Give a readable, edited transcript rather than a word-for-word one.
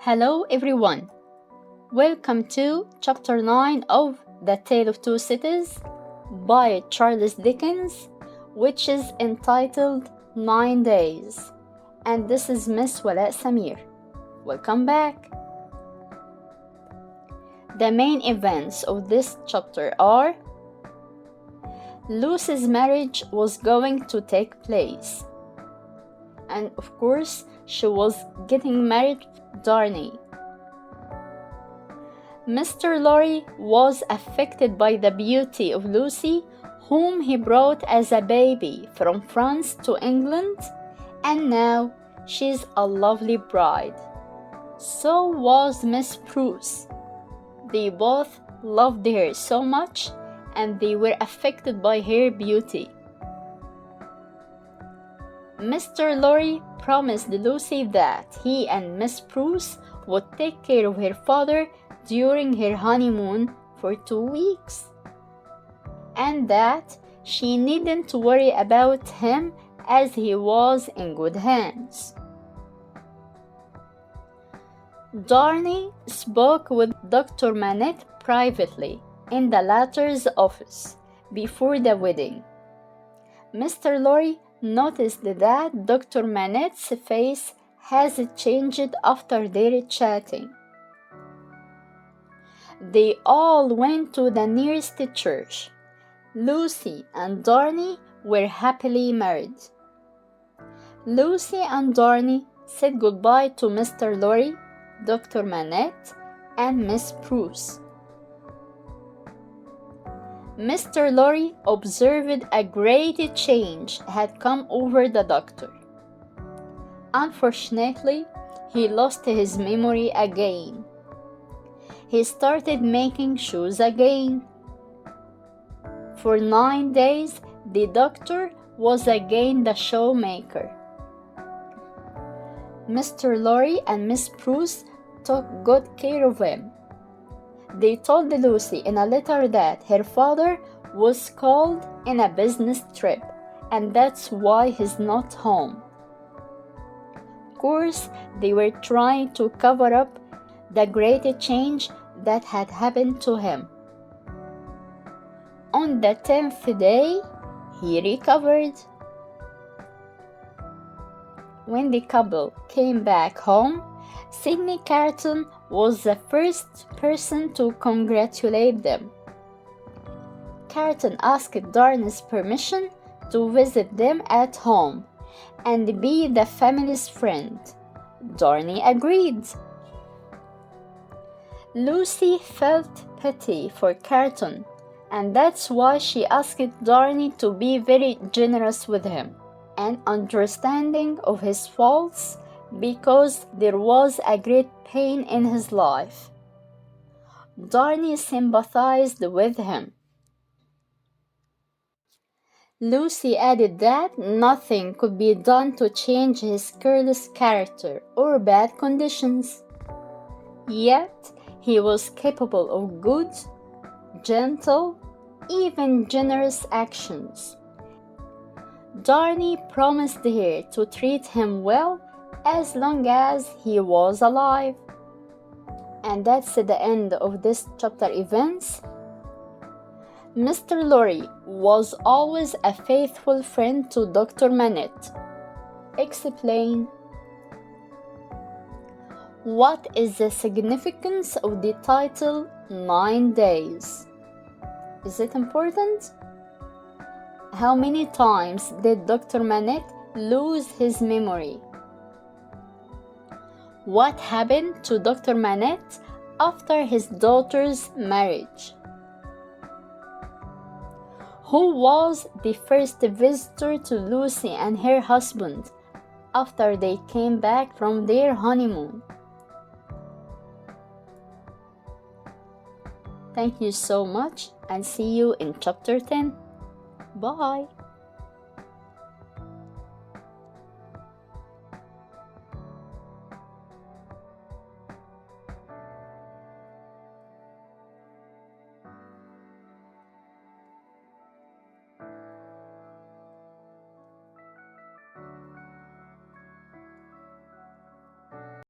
Hello everyone, welcome to Chapter 9 of The Tale of Two Cities by Charles Dickens, which is entitled 9 Days, and this is Miss Walaa Samir. Welcome back. The main events of this chapter are: Lucie's marriage was going to take place, and of course she was getting married to Darnay. Mr. Lorry was affected by the beauty of Lucie, whom he brought as a baby from France to England, and now she's a lovely bride. So was Miss Bruce. They both loved her so much, and they were affected by her beauty. Mr. Lorry promised Lucie that he and Miss Bruce would take care of her father during her honeymoon for 2 weeks, and that she needn't worry about him as he was in good hands. Darnay spoke with Dr. Manette privately in the latter's office before the wedding. Mr. Lorry noticed that Dr. Manette's face has changed after their chatting. They all went to the nearest church. Lucie and Darnay were happily married. Lucie and Darnay said goodbye to Mr. Lorry, Dr. Manette, and Miss Bruce. Mr. Lorry observed a great change had come over the doctor. Unfortunately, he lost his memory again. He started making shoes again. For 9 days, the doctor was again the shoemaker. Mr. Lorry and Miss Bruce took good care of him. They told Lucie in a letter that her father was called in a business trip, and that's why he's not home. Of course, they were trying to cover up the great change that had happened to him. On the 10th day, he recovered. When the couple came back home, Sidney Carton was the first person to congratulate them. Carton asked Darnay's permission to visit them at home and be the family's friend. Darnay agreed. Lucie felt pity for Carton, and that's why she asked Darnay to be very generous with him and understanding of his faults, because there was a great pain in his life. Darnay sympathized with him. Lucie added that nothing could be done to change his careless character or bad conditions. Yet he was capable of good, gentle, even generous actions. Darnay promised her to treat him well as long as he was alive. And that's the end of this chapter events. Mr. Lorry was always a faithful friend to Dr. Manette. Explain. What is the significance of the title 9 Days? Is it important? How many times did Dr. Manette lose his memory? What happened to Dr. Manette after his daughter's marriage? Who was the first visitor to Lucie and her husband after they came back from their honeymoon? Thank you so much, and see you in Chapter 10. Bye!